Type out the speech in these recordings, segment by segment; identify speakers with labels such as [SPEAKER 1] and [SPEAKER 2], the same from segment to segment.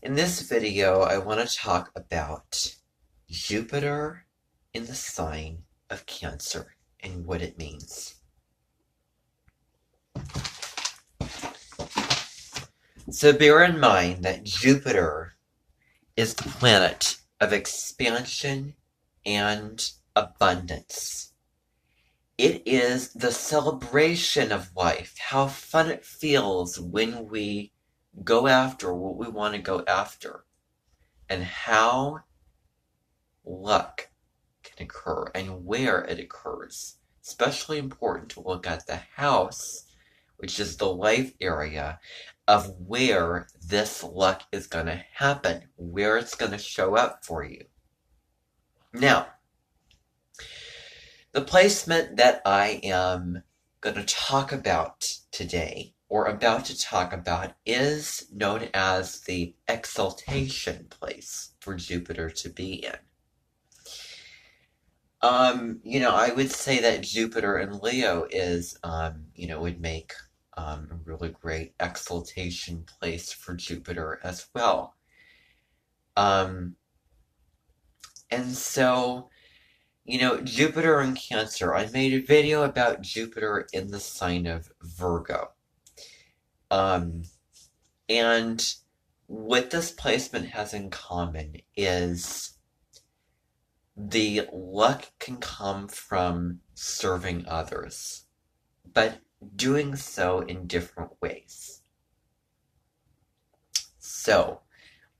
[SPEAKER 1] In this video, I want to talk about Jupiter in the sign of Cancer and what it means. So bear in mind that Jupiter is the planet of expansion and abundance. It is the celebration of life, how fun it feels when we go after what we want to go after, and how luck can occur and where it occurs. Especially important to look at the house, which is the life area, of where this luck is going to happen, where it's going to show up for you. Now, the placement that I am going to talk about today, or about to talk about, is known as the exaltation place for Jupiter to be in. I would say that Jupiter in Leo is, would make a really great exaltation place for Jupiter as well. And so, Jupiter in Cancer, I made a video about Jupiter in the sign of Virgo. And what this placement has in common is the luck can come from serving others, but doing so in different ways. So,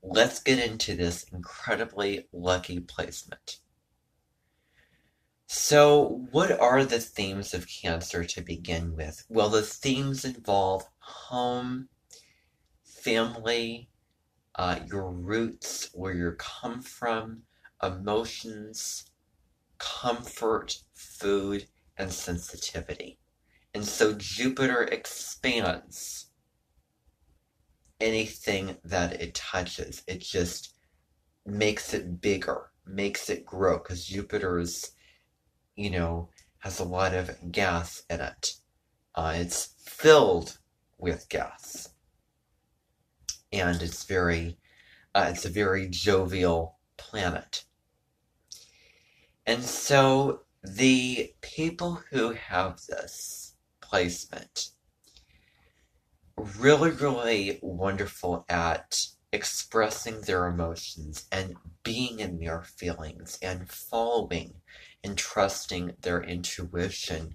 [SPEAKER 1] let's get into this incredibly lucky placement. So, what are the themes of Cancer to begin with? Well, the themes involve home, family, your roots, where you come from, emotions, comfort, food, and sensitivity. And so Jupiter expands anything that it touches. It just makes it bigger, makes it grow, because Jupiter's, has a lot of gas in it. It's filled with gas. And it's a very jovial planet. And so the people who have this placement really, really wonderful at expressing their emotions and being in their feelings and following and trusting their intuition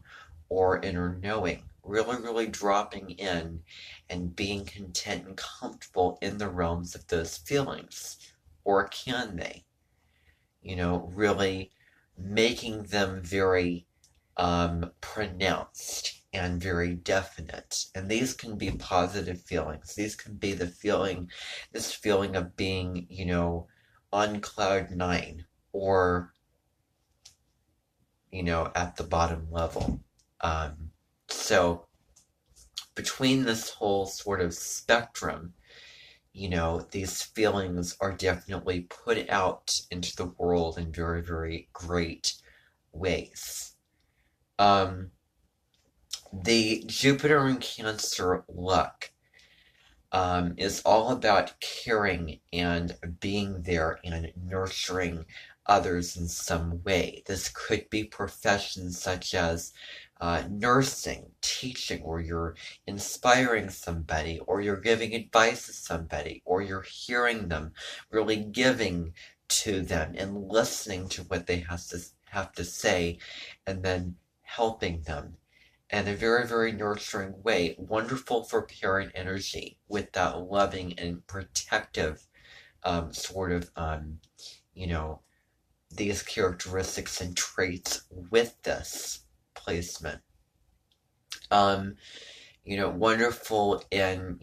[SPEAKER 1] or inner knowing, really, really dropping in and being content and comfortable in the realms of those feelings. Or can they? Really making them very pronounced and very definite. And these can be positive feelings. These can be this feeling of being, on cloud nine, or, at the bottom level. So between this whole sort of spectrum, these feelings are definitely put out into the world in very, very great ways. The Jupiter in Cancer luck is all about caring and being there and nurturing others in some way. This could be professions such as nursing, teaching, or you're inspiring somebody, or you're giving advice to somebody, or you're hearing them, really giving to them and listening to what they have to say, and then helping them in a very, very nurturing way. Wonderful for parent energy with that loving and protective these characteristics and traits with this placement. Wonderful in,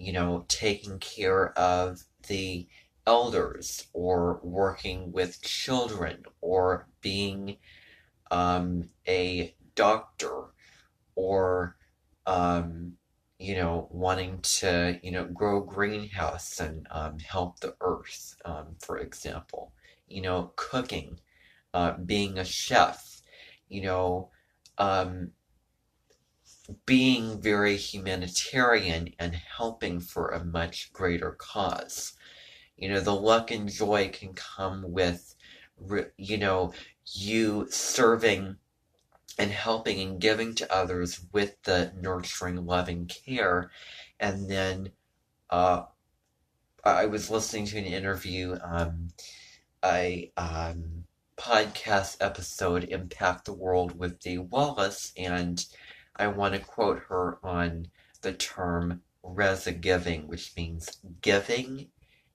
[SPEAKER 1] taking care of the elders, or working with children, or being a doctor, or wanting to, grow a greenhouse and help the earth, for example. Cooking, being a chef, being very humanitarian and helping for a much greater cause. The luck and joy can come with, you serving and helping and giving to others with the nurturing, loving care. And then uh, I was listening to an interview, a podcast episode, Impact the World with Dee Wallace, and I want to quote her on the term resi-giving, which means giving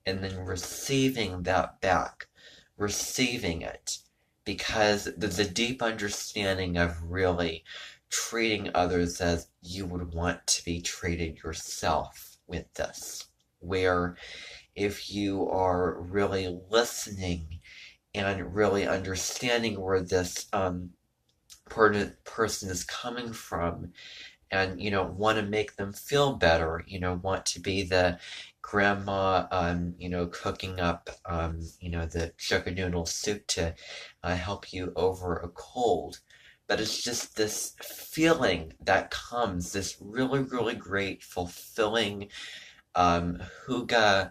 [SPEAKER 1] and then receiving that back, receiving it, because there's a deep understanding of really treating others as you would want to be treated yourself with this, where if you are really listening and really understanding where this person is coming from, and want to make them feel better, want to be the grandma, cooking up the sugar noodle soup to help you over a cold. But it's just this feeling that comes, this really, really great, fulfilling hygge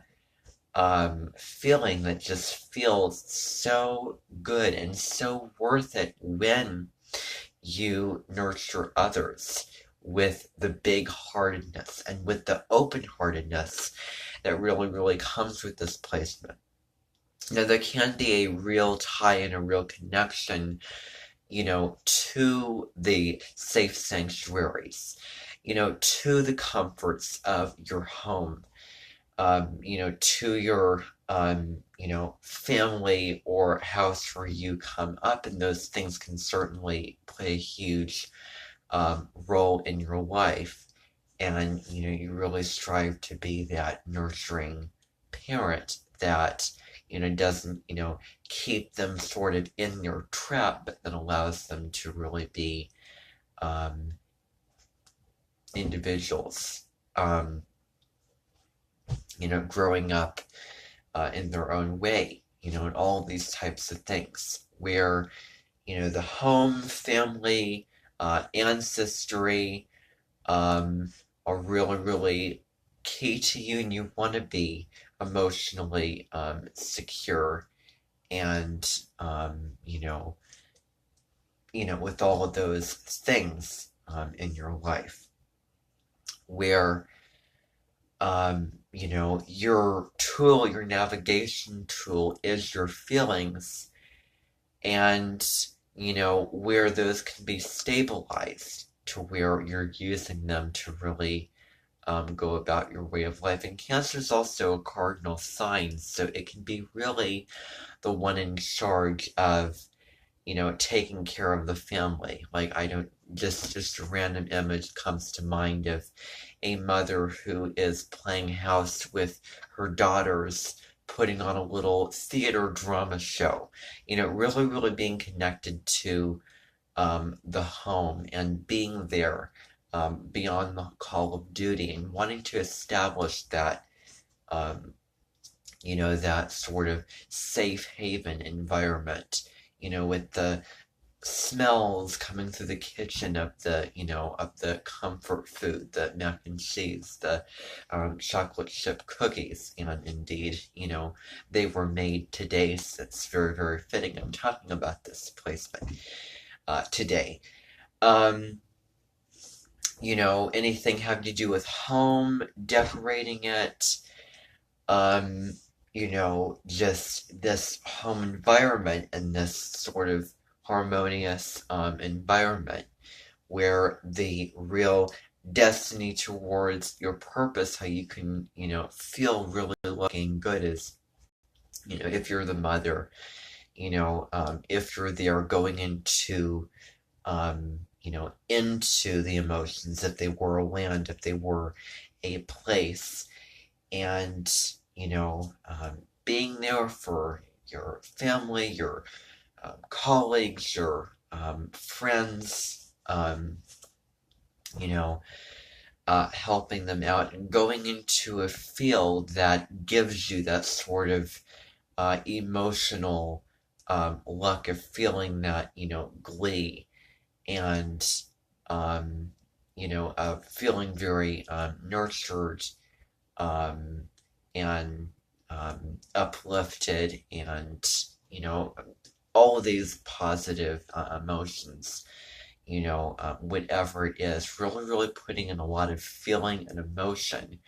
[SPEAKER 1] feeling that just feels so good and so worth it when you nurture others with the big heartedness and with the open heartedness that really, really comes with this placement. Now, there can be a real tie and a real connection, to the safe sanctuaries, to the comforts of your home, to your, family or house where you come up, and those things can certainly play a huge role in your life. And, you really strive to be that nurturing parent that, doesn't, keep them sort of in your trap, but then allows them to really be individuals. Growing up in their own way, and all these types of things where, the home, family, ancestry are really, really key to you, and you want to be emotionally secure and, with all of those things in your life where your tool, your navigation tool is your feelings, and, where those can be stabilized to where you're using them to really go about your way of life. And Cancer is also a cardinal sign, so it can be really the one in charge of, taking care of the family. Like, I don't, just a random image comes to mind of a mother who is playing house with her daughters, putting on a little theater drama show, really, really being connected to the home and being there beyond the call of duty, and wanting to establish that, that sort of safe haven environment, with the smells coming through the kitchen of the comfort food, the mac and cheese, the chocolate chip cookies, and indeed, they were made today, so it's very, very fitting I'm talking about this placement today. Anything having to do with home, decorating it, just this home environment and this sort of harmonious environment where the real destiny towards your purpose, how you can, feel really looking good is, if you're the mother, if you're there going into, into the emotions, if they were a land, if they were a place, and, being there for your family, your colleagues, your friends, helping them out, and going into a field that gives you that sort of emotional luck of feeling that, glee, and, feeling very nurtured, and uplifted and, all of these positive emotions, whatever it is, really, really putting in a lot of feeling and emotion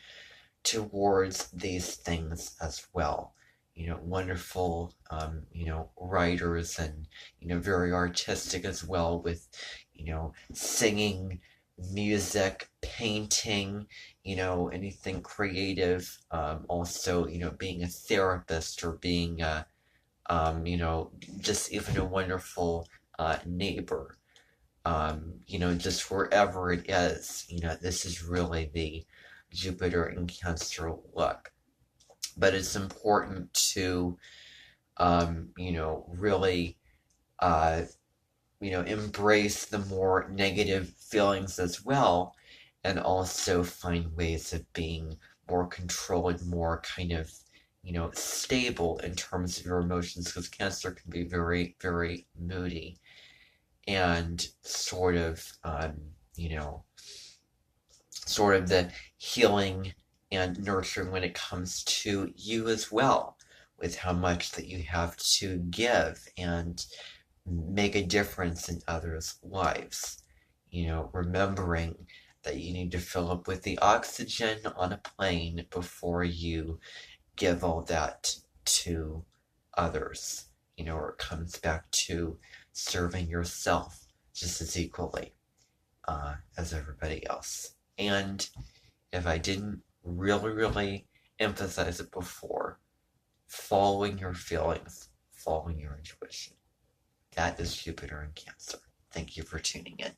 [SPEAKER 1] towards these things as well. Wonderful, writers and, very artistic as well with, singing, music, painting, anything creative. Also, being a therapist or being just even a wonderful neighbor. Just wherever it is, this is really the Jupiter in Cancer look. But it's important to, really, uh, embrace the more negative feelings as well, and also find ways of being more controlled, more kind of, stable in terms of your emotions, because Cancer can be very, very moody and sort of, sort of the healing and nurturing when it comes to you as well, with how much that you have to give and make a difference in others' lives. Remembering that you need to fill up with the oxygen on a plane before you give all that to others. Or it comes back to serving yourself just as equally as everybody else. And if I didn't really, really emphasize it before, following your feelings, following your intuition. That is Jupiter in Cancer. Thank you for tuning in.